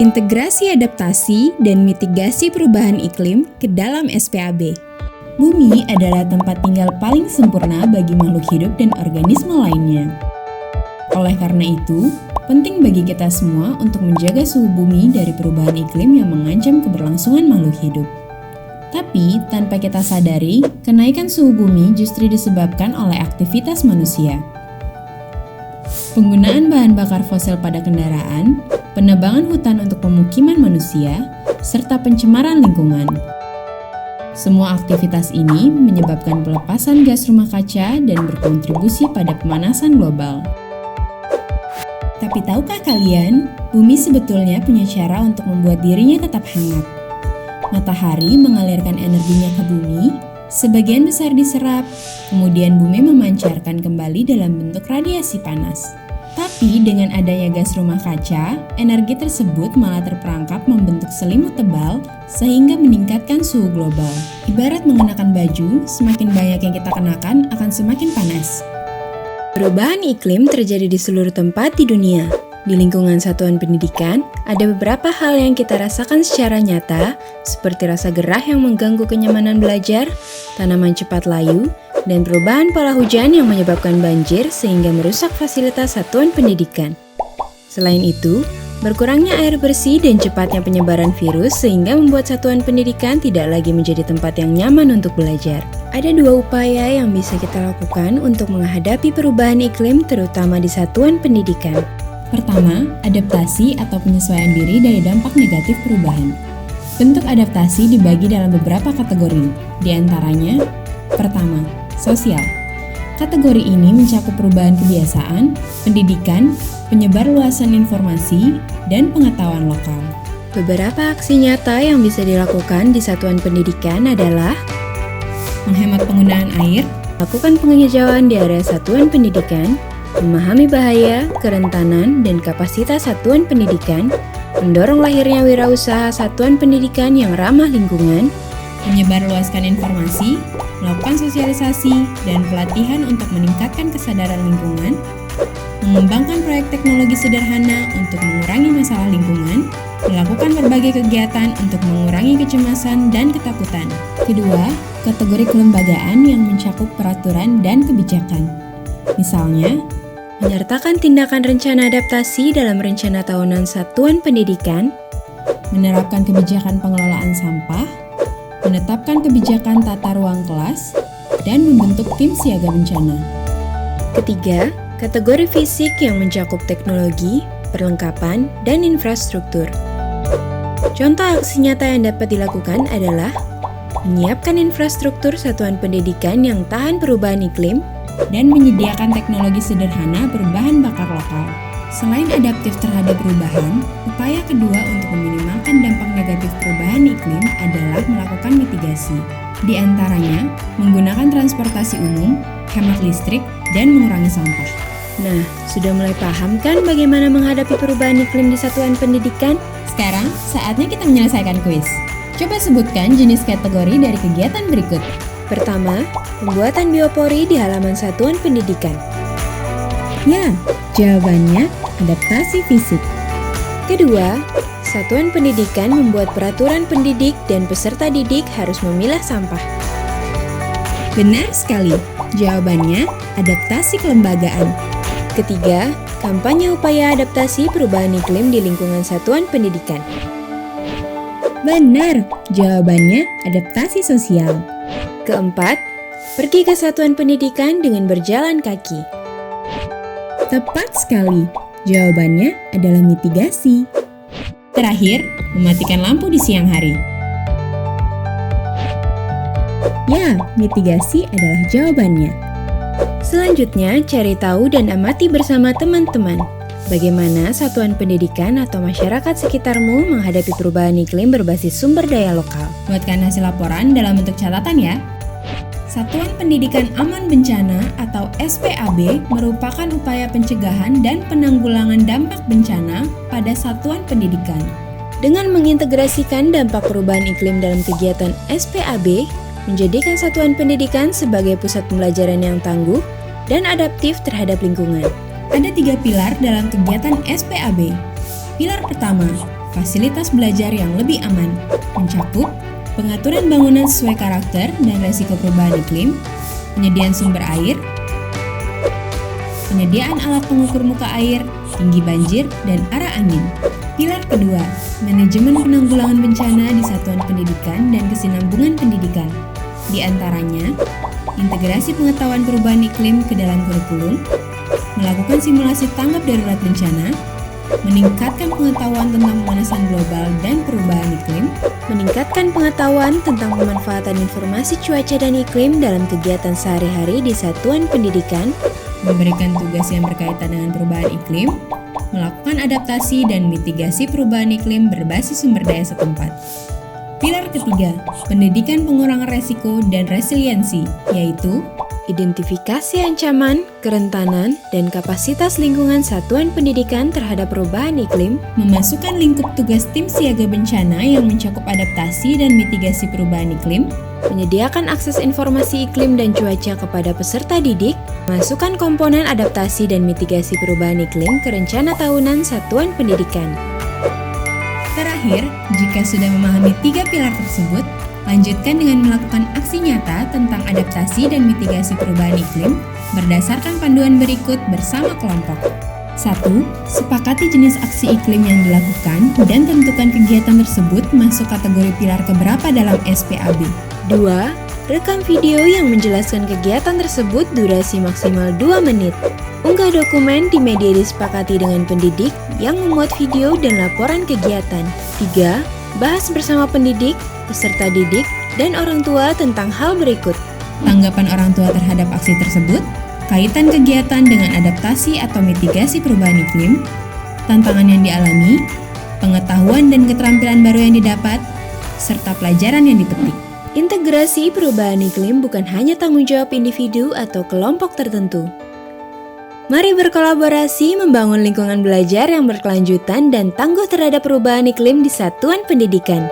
integrasi adaptasi dan mitigasi perubahan iklim ke dalam SPAB. Bumi adalah tempat tinggal paling sempurna bagi makhluk hidup dan organisme lainnya. Oleh karena itu, penting bagi kita semua untuk menjaga suhu bumi dari perubahan iklim yang mengancam keberlangsungan makhluk hidup. Tapi, tanpa kita sadari, kenaikan suhu bumi justru disebabkan oleh aktivitas manusia. Penggunaan bahan bakar fosil pada kendaraan, penebangan hutan untuk pemukiman manusia, serta pencemaran lingkungan. Semua aktivitas ini menyebabkan pelepasan gas rumah kaca dan berkontribusi pada pemanasan global. Tapi tahukah kalian, bumi sebetulnya punya cara untuk membuat dirinya tetap hangat. Matahari mengalirkan energinya ke bumi, sebagian besar diserap, kemudian bumi memancarkan kembali dalam bentuk radiasi panas. Tapi dengan adanya gas rumah kaca, energi tersebut malah terperangkap membentuk selimut tebal sehingga meningkatkan suhu global. Ibarat mengenakan baju, semakin banyak yang kita kenakan akan semakin panas. Perubahan iklim terjadi di seluruh tempat di dunia. Di lingkungan satuan pendidikan, ada beberapa hal yang kita rasakan secara nyata, seperti rasa gerah yang mengganggu kenyamanan belajar, tanaman cepat layu, dan perubahan pola hujan yang menyebabkan banjir sehingga merusak fasilitas satuan pendidikan. Selain itu, berkurangnya air bersih dan cepatnya penyebaran virus sehingga membuat satuan pendidikan tidak lagi menjadi tempat yang nyaman untuk belajar. Ada dua upaya yang bisa kita lakukan untuk menghadapi perubahan iklim terutama di satuan pendidikan. Pertama, adaptasi atau penyesuaian diri dari dampak negatif perubahan. Bentuk adaptasi dibagi dalam beberapa kategori, di antaranya, pertama, sosial. Kategori ini mencakup perubahan kebiasaan, pendidikan, penyebarluasan informasi, dan pengetahuan lokal. Beberapa aksi nyata yang bisa dilakukan di satuan pendidikan adalah menghemat penggunaan air, melakukan penghijauan di area satuan pendidikan, memahami bahaya, kerentanan, dan kapasitas satuan pendidikan, mendorong lahirnya wirausaha satuan pendidikan yang ramah lingkungan, menyebarluaskan informasi, melakukan sosialisasi, dan pelatihan untuk meningkatkan kesadaran lingkungan, mengembangkan proyek teknologi sederhana untuk mengurangi masalah lingkungan, melakukan berbagai kegiatan untuk mengurangi kecemasan dan ketakutan. Kedua, kategori kelembagaan yang mencakup peraturan dan kebijakan. Misalnya, menyertakan tindakan rencana adaptasi dalam rencana tahunan satuan pendidikan, menerapkan kebijakan pengelolaan sampah, menetapkan kebijakan tata ruang kelas, dan membentuk tim siaga bencana. Ketiga, kategori fisik yang mencakup teknologi, perlengkapan, dan infrastruktur. Contoh aksi nyata yang dapat dilakukan adalah menyiapkan infrastruktur satuan pendidikan yang tahan perubahan iklim dan menyediakan teknologi sederhana berbahan bakar lokal. Selain adaptif terhadap perubahan, upaya kedua untuk meminimalkan dampak negatif perubahan iklim adalah melakukan mitigasi. Di antaranya, menggunakan transportasi umum, hemat listrik, dan mengurangi sampah. Nah, sudah mulai paham kan bagaimana menghadapi perubahan iklim di satuan pendidikan? Sekarang, saatnya kita menyelesaikan kuis. Coba sebutkan jenis kategori dari kegiatan berikut. Pertama, pembuatan biopori di halaman satuan pendidikan. Ya, jawabannya adaptasi fisik. Kedua, satuan pendidikan membuat peraturan pendidik dan peserta didik harus memilah sampah. Benar sekali, jawabannya adaptasi kelembagaan. Ketiga, kampanye upaya adaptasi perubahan iklim di lingkungan satuan pendidikan. Benar, jawabannya adaptasi sosial. Keempat, pergi ke satuan pendidikan dengan berjalan kaki. Tepat sekali, jawabannya adalah mitigasi. Terakhir, mematikan lampu di siang hari. Ya, mitigasi adalah jawabannya. Selanjutnya, cari tahu dan amati bersama teman-teman bagaimana satuan pendidikan atau masyarakat sekitarmu menghadapi perubahan iklim berbasis sumber daya lokal. Buatkan hasil laporan dalam bentuk catatan ya. Satuan Pendidikan Aman Bencana atau SPAB merupakan upaya pencegahan dan penanggulangan dampak bencana pada satuan pendidikan. Dengan mengintegrasikan dampak perubahan iklim dalam kegiatan SPAB, menjadikan satuan pendidikan sebagai pusat pembelajaran yang tangguh dan adaptif terhadap lingkungan. Ada 3 pilar dalam kegiatan SPAB. Pilar pertama, fasilitas belajar yang lebih aman, mencakup pengaturan bangunan sesuai karakter dan resiko perubahan iklim, penyediaan sumber air, penyediaan alat pengukur muka air, tinggi banjir, dan arah angin. Pilar kedua, manajemen penanggulangan bencana di satuan pendidikan dan kesinambungan pendidikan. Di antaranya, integrasi pengetahuan perubahan iklim ke dalam kurikulum, melakukan simulasi tanggap darurat bencana, meningkatkan pengetahuan tentang pemanasan global dan perubahan iklim, meningkatkan pengetahuan tentang pemanfaatan informasi cuaca dan iklim dalam kegiatan sehari-hari di satuan pendidikan, memberikan tugas yang berkaitan dengan perubahan iklim, melakukan adaptasi dan mitigasi perubahan iklim berbasis sumber daya setempat. Pilar ketiga, pendidikan pengurangan resiko dan resiliensi, yaitu identifikasi ancaman, kerentanan, dan kapasitas lingkungan satuan pendidikan terhadap perubahan iklim, memasukkan lingkup tugas tim siaga bencana yang mencakup adaptasi dan mitigasi perubahan iklim, menyediakan akses informasi iklim dan cuaca kepada peserta didik, masukkan komponen adaptasi dan mitigasi perubahan iklim ke rencana tahunan satuan pendidikan. Terakhir, jika sudah memahami 3 pilar tersebut, lanjutkan dengan melakukan aksi nyata tentang adaptasi dan mitigasi perubahan iklim berdasarkan panduan berikut bersama kelompok. 1. Sepakati jenis aksi iklim yang dilakukan dan tentukan kegiatan tersebut masuk kategori pilar keberapa dalam SPAB. 2. Rekam video yang menjelaskan kegiatan tersebut durasi maksimal 2 menit. Unggah dokumen di media disepakati dengan pendidik yang memuat video dan laporan kegiatan. 3. Bahas bersama pendidik, peserta didik, dan orang tua tentang hal berikut. Tanggapan orang tua terhadap aksi tersebut, kaitan kegiatan dengan adaptasi atau mitigasi perubahan iklim, tantangan yang dialami, pengetahuan dan keterampilan baru yang didapat, serta pelajaran yang dipetik. Integrasi perubahan iklim bukan hanya tanggung jawab individu atau kelompok tertentu. Mari berkolaborasi membangun lingkungan belajar yang berkelanjutan dan tangguh terhadap perubahan iklim di satuan pendidikan.